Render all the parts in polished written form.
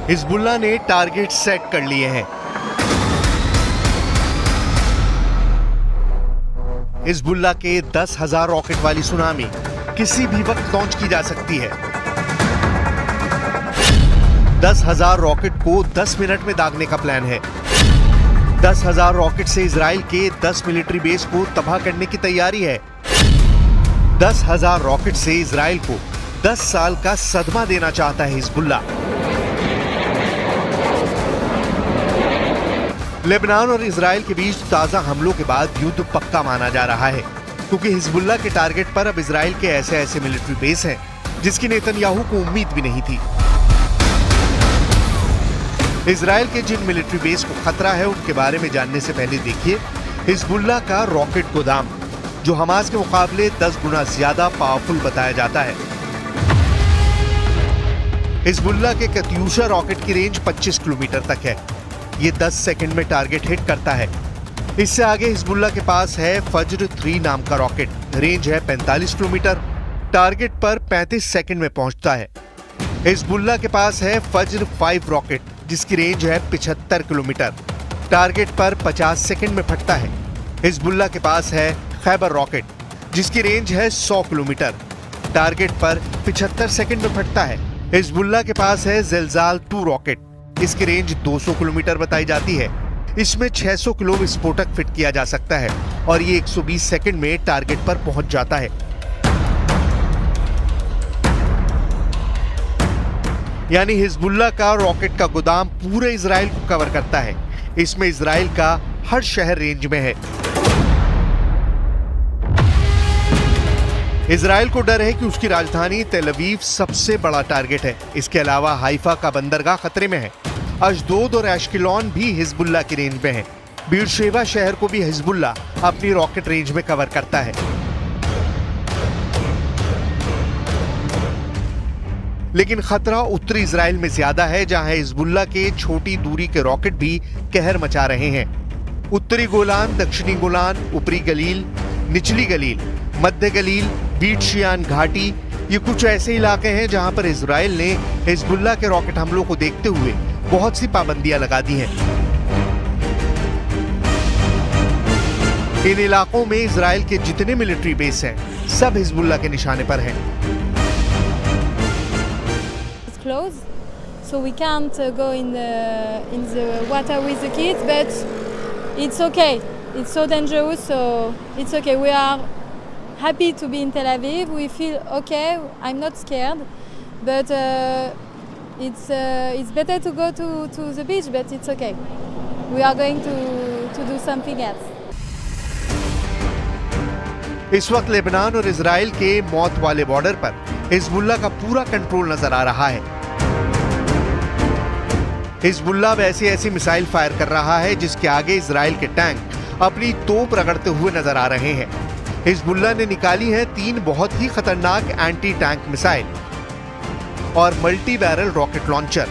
Hezbollah ने target set कर लिए हैं। हिजबुल्लाह के 10,000 रॉकेट वाली सुनामी किसी भी वक्त लॉन्च की जा सकती है। 10,000 रॉकेट को 10 मिनट में दागने का प्लान है। 10,000 रॉकेट से इजराइल के 10 मिलिट्री बेस को तबाह करने की तैयारी है। 10,000 रॉकेट से इजराइल को 10 साल का सदमा देना चाहता है हिजबुल्लाह। लेबनान और इजराइल के बीच ताजा हमलों के बाद युद्ध पक्का माना जा रहा है, क्योंकि हिजबुल्लाह के टारगेट पर अब इजराइल के ऐसे मिलिट्री बेस हैं जिसकी नेतन्याहू को उम्मीद भी नहीं थी। इजराइल के जिन मिलिट्री बेस को खतरा है उनके बारे में जानने से पहले देखिए हिजबुल्लाह का रॉकेट गोदाम, जो हमास के मुकाबले 10 गुना ज्यादा पावरफुल बताया जाता है। हिजबुल्लाह के कत्यूशा रॉकेट की रेंज 25 किलोमीटर तक है। ये 10 सेकंड में टारगेट हिट करता है। इससे आगे हिजबुल्लाह के पास है फज्र 3 नाम का रॉकेट, रेंज है 45 किलोमीटर, टारगेट पर 35 सेकंड में पहुंचता है। हिजबुल्लाह के पास है फज्र 5 रॉकेट, जिसकी रेंज है 75 किलोमीटर, टारगेट पर 50 सेकंड में फटता है। हिजबुल्लाह के पास है खैबर रॉकेट, जिसकी रेंज है 100 किलोमीटर, टारगेट पर 75 सेकंड में फटता है। हिजबुल्लाह के पास है ज़िलज़ाल 2 रॉकेट, इसकी रेंज 200 किलोमीटर बताई जाती है। इसमें 600 किलो विस्फोटक फिट किया जा सकता है और ये 120 सेकंड में टारगेट पर पहुंच जाता है। यानी हिजबुल्लाह का रॉकेट का गोदाम पूरे इजराइल को कवर करता है। इसमें इजराइल का हर शहर रेंज में है। इजराइल को डर है कि उसकी राजधानी तेल अवीव सबसे बड़ा टारगेट है। इसके अलावा हाइफा का बंदरगाह खतरे में है। अशदोद और एश्केलॉन भी हिजबुल्लाह की रेंज में है। बीरशेबा शहर को भी हिजबुल्लाह अपनी रॉकेट रेंज में कवर करता है। लेकिन खतरा उत्तरी इजराइल में ज्यादा है, जहां हिजबुल्लाह के छोटी दूरी के रॉकेट भी कहर मचा रहे हैं। उत्तरी गोलान, दक्षिणी गोलान, ऊपरी गलील, निचली गलील, मध्य गलील, बीट शियान घाटी, ये कुछ ऐसे इलाके हैं जहां पर इजराइल ने हिजबुल्लाह के रॉकेट हमलों को देखते हुए बहुत सी पाबंदियां लगा दी हैं। इन इलाकों में इजराइल के जितने मिलिट्री बेस हैं, सब हिजबुल्लाह के निशाने पर हैं। Close, so we can't go in the water with the kids, but it's okay. It's so dangerous, so it's okay. We are happy to be in Tel Aviv. We feel okay. I'm not scared, but it's better to go to the beach, but it's okay. We are going to do something else. इस वक्त Lebanon और Israel के मौत वाले border पर Hezbollah का पूरा control नजर आ रहा है। हिजबुल्लाह अब ऐसी मिसाइल फायर कर रहा है जिसके आगे इजराइल के टैंक अपनी तोप रगड़ते हुए नजर आ रहे हैं। हिजबुल्लाह ने निकाली है 3 बहुत ही खतरनाक एंटी टैंक मिसाइल और मल्टी बैरल रॉकेट लॉन्चर।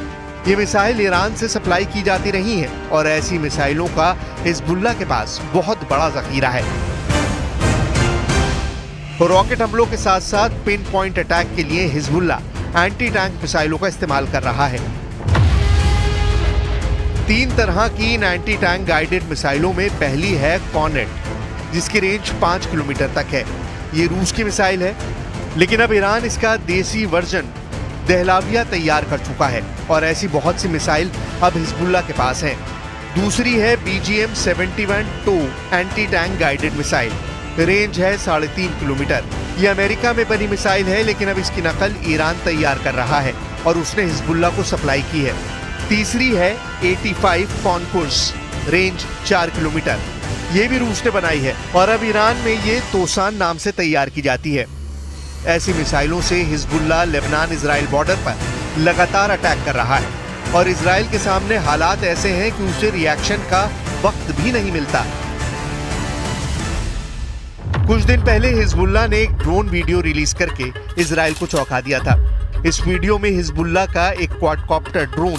ये मिसाइल ईरान से सप्लाई की जाती रही हैं और ऐसी मिसाइलों का हिजबुल्लाह के पास बहुत बड़ा जखीरा है। रॉकेट हमलों के साथ साथ पिन पॉइंट अटैक के लिए हिजबुल्लाह एंटी टैंक मिसाइलों का इस्तेमाल कर रहा है। 3 तरह की इन एंटी टैंक गाइडेड मिसाइलों में पहली है कॉर्नेट, जिसकी रेंज 5 किलोमीटर तक है। ये रूस की मिसाइल है, लेकिन अब ईरान इसका देसी वर्जन दहलाविया तैयार कर चुका है और ऐसी बहुत सी मिसाइल अब हिजबुल्लाह के पास हैं। दूसरी है BGM-71 anti tank guided missile, range है 3.5 किलोमीटर। ये अमेरिका में बनी मिसाइल है, लेकिन अब इसकी नकल ईरान तैयार कर रहा है और उसने हिजबुल्लाह को सप्लाई की है। तीसरी है 85 कॉन्कुर्स, रेंज 4 किलोमीटर। ये भी रूस ने बनाई है और अब ईरान में ये तोसान नाम से तैयार की जाती है। ऐसी मिसाइलों से हिजबुल्लाह लेबनान इजराइल बॉर्डर पर लगातार अटैक कर रहा है और इजराइल के सामने हालात ऐसे हैं कि उसे रिएक्शन का वक्त भी नहीं मिलता। कुछ दिन पहले हिजबुल्लाह ने एक ड्रोन वीडियो रिलीज करके इजराइल को चौंका दिया था। इस वीडियो में हिजबुल्लाह का एक क्वाडकॉप्टर ड्रोन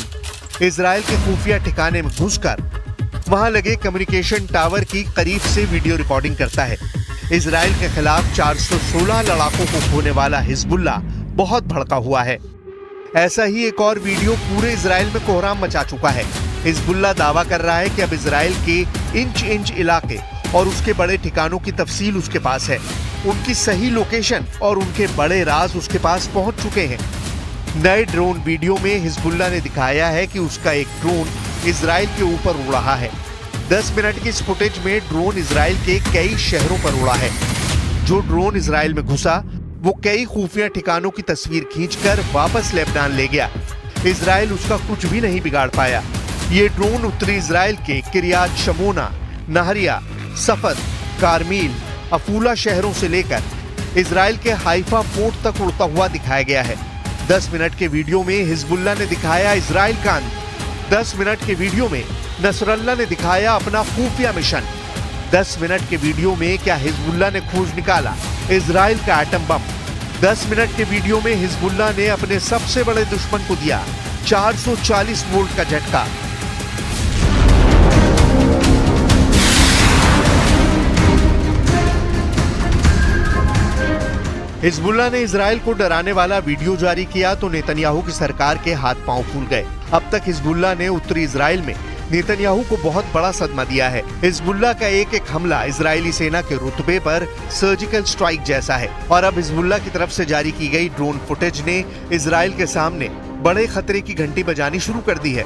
इजराइल के खुफिया ठिकाने में घुसकर वहां लगे कम्युनिकेशन टावर की करीब से वीडियो रिकॉर्डिंग करता है। इजराइल के खिलाफ 416 लड़ाकों को खोने वाला हिजबुल्लाह बहुत भड़का हुआ है। ऐसा ही एक और वीडियो पूरे इजराइल में कोहराम मचा चुका है। हिजबुल्लाह दावा कर रहा है कि अब इजराइल के इंच इंच इलाके और उसके बड़े ठिकानों की तफसील उसके पास है। उनकी सही लोकेशन और उनके बड़े राज उसके पास पहुंच चुके हैं। नए ड्रोन वीडियो में हिजबुल्लाह ने दिखाया है कि उसका एक ड्रोन इजराइल के ऊपर उड़ रहा है। 10 मिनट की इस फुटेज में ड्रोन इजराइल के कई शहरों पर उड़ा है। जो ड्रोन इजराइल में घुसा वो कई खुफिया ठिकानों की तस्वीर खींचकर वापस लेबनान ले गया। इजराइल उसका कुछ भी नहीं बिगाड़ पाया। ये ड्रोन उत्तरी इजराइल के किरियात शमोना, नहरिया, सफद, कारमील, अफूला शहरों से लेकर इजराइल के हाइफा पोर्ट तक उड़ता हुआ दिखाया गया है। 10 मिनट के वीडियो में हिजबुल्लाह ने दिखाया इजराइल का अंत। 10 मिनट के वीडियो में नसरल्लाह ने दिखाया अपना खुफिया मिशन। 10 मिनट के वीडियो में क्या हिजबुल्लाह ने खोज निकाला इजराइल का एटम बम। 10 मिनट के वीडियो में हिजबुल्लाह ने अपने सबसे बड़े दुश्मन को दिया 440 वोल्ट का झटका। हिजबुल्लाह ने इजराइल को डराने वाला वीडियो जारी किया तो नेतन्याहू की सरकार के हाथ पांव फूल गए। अब तक हिजबुल्लाह ने उत्तरी इजराइल में नेतन्याहू को बहुत बड़ा सदमा दिया है। हिजबुल्लाह का एक एक हमला इजरायली सेना के रुतबे पर सर्जिकल स्ट्राइक जैसा है और अब हिजबुल्लाह की तरफ से जारी की गई ड्रोन फुटेज ने इजराइल के सामने बड़े खतरे की घंटी बजानी शुरू कर दी है।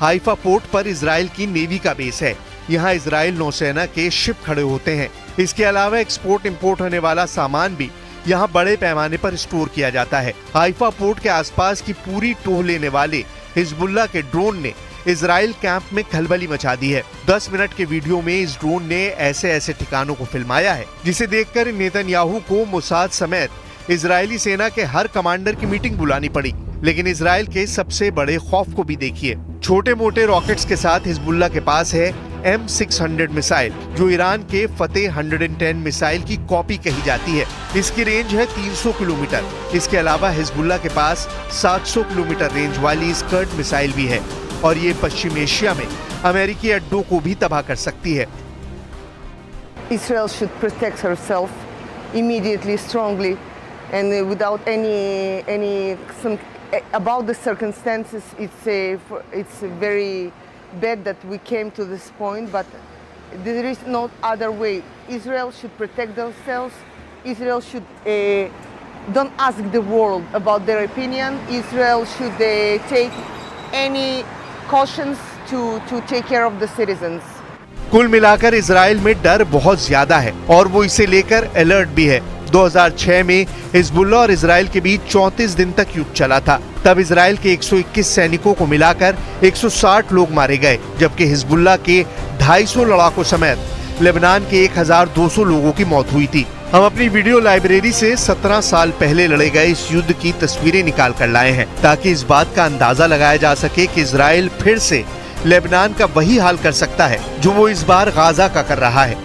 हाइफा पोर्ट पर इजराइल की नेवी का बेस है। यहाँ इजराइल नौसेना के शिप खड़े होते हैं। इसके अलावा एक्सपोर्ट इंपोर्ट होने वाला सामान भी यहाँ बड़े पैमाने पर स्टोर किया जाता है। हाइफा पोर्ट के आसपास की पूरी टोह लेने वाले हिजबुल्लाह के ड्रोन ने इजराइल कैंप में खलबली मचा दी है। 10 मिनट के वीडियो में इस ड्रोन ने ऐसे ऐसे ठिकानों को फिल्माया है जिसे देखकर नेतन्याहू को मोसाद समेत इजरायली सेना के हर कमांडर की मीटिंग बुलानी पड़ी। लेकिन इजराइल के सबसे बड़े खौफ को भी देखिए। छोटे मोटे रॉकेट्स के साथ हिजबुल्लाह के पास है M600 मिसाइल जो ईरान के फतेह 110 मिसाइल की कॉपी कही जाती है। इसकी रेंज है 300 किलोमीटर। इसके अलावा हिजबुल्लाह के पास 700 किलोमीटर रेंज वाली स्कर्ट मिसाइल भी है और ये पश्चिम एशिया में अमेरिकी अड्डों को भी तबाह कर सकती है। Israel should protect herself immediately, strongly, and without any about the circumstances. It's very bad that we came to this point, but there is no other way. Israel should protect themselves. Israel should don't ask the world about their opinion. Israel should take any cautions to take care of the citizens. कुल मिलाकर Israel में डर बहुत ज्यादा है और वो इसे लेकर अलर्ट भी है। 2006 में हिजबुल्लाह और इजराइल के बीच 34 दिन तक युद्ध चला था। तब इजराइल के 121 सैनिकों को मिलाकर 160 लोग मारे गए, जबकि हिजबुल्लाह के 250 लड़ाकों समेत लेबनान के 1200 लोगों की मौत हुई थी। हम अपनी वीडियो लाइब्रेरी से 17 साल पहले लड़े गए इस युद्ध की तस्वीरें निकाल कर लाए हैं ताकि इस बात का अंदाजा लगाया जा सके कि इजराइल फिर से लेबनान का वही हाल कर सकता है जो वो इस बार गाजा का कर रहा है।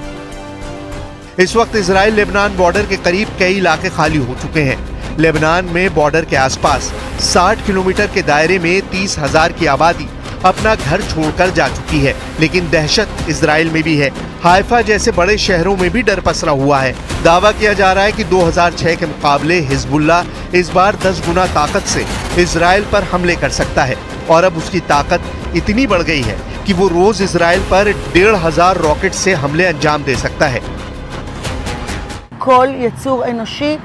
इस वक्त इजराइल लेबनान बॉर्डर के करीब कई इलाके खाली हो चुके हैं। लेबनान में बॉर्डर के आसपास 60 किलोमीटर के दायरे में 30,000 की आबादी अपना घर छोड़कर जा चुकी है, लेकिन दहशत इजराइल में भी है। हाइफा जैसे बड़े शहरों में भी डर पसरा हुआ है। दावा किया जा रहा है कि 2006 के मुकाबले हिजबुल्लाह इस बार 10 गुना ताकत से इजराइल पर हमले कर सकता है और अब उसकी ताकत इतनी बढ़ गई है कि वो रोज इजराइल पर 1,500 रॉकेट से हमले अंजाम दे सकता है। כל יצור אנושי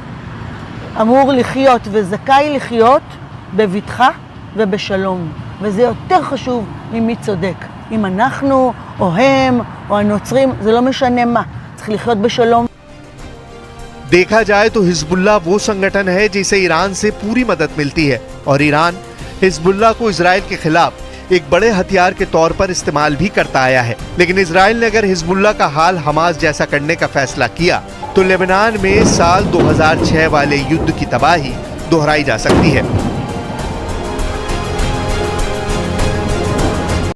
אמור לחיות וזכאי לחיות בבטחה ובשלום, וזה יותר חשוב ממי צודק. אם אנחנו או הם או הנוצרים, זה לא משנה מה, צריך לחיות בשלום. देखा जाए तो हिजबुल्लाह वो संगठन है जिसे ईरान से पूरी मदद मिलती है और ईरान हिजबुल्लाह को इजराइल के खिलाफ एक बड़े हथियार के तौर पर इस्तेमाल भी करता आया है। लेकिन इजराइल ने अगर हिजबुल्लाह का हाल हमास जैसा करने का फैसला किया तो लेबनान में साल 2006 वाले युद्ध की तबाही दोहराई जा सकती है।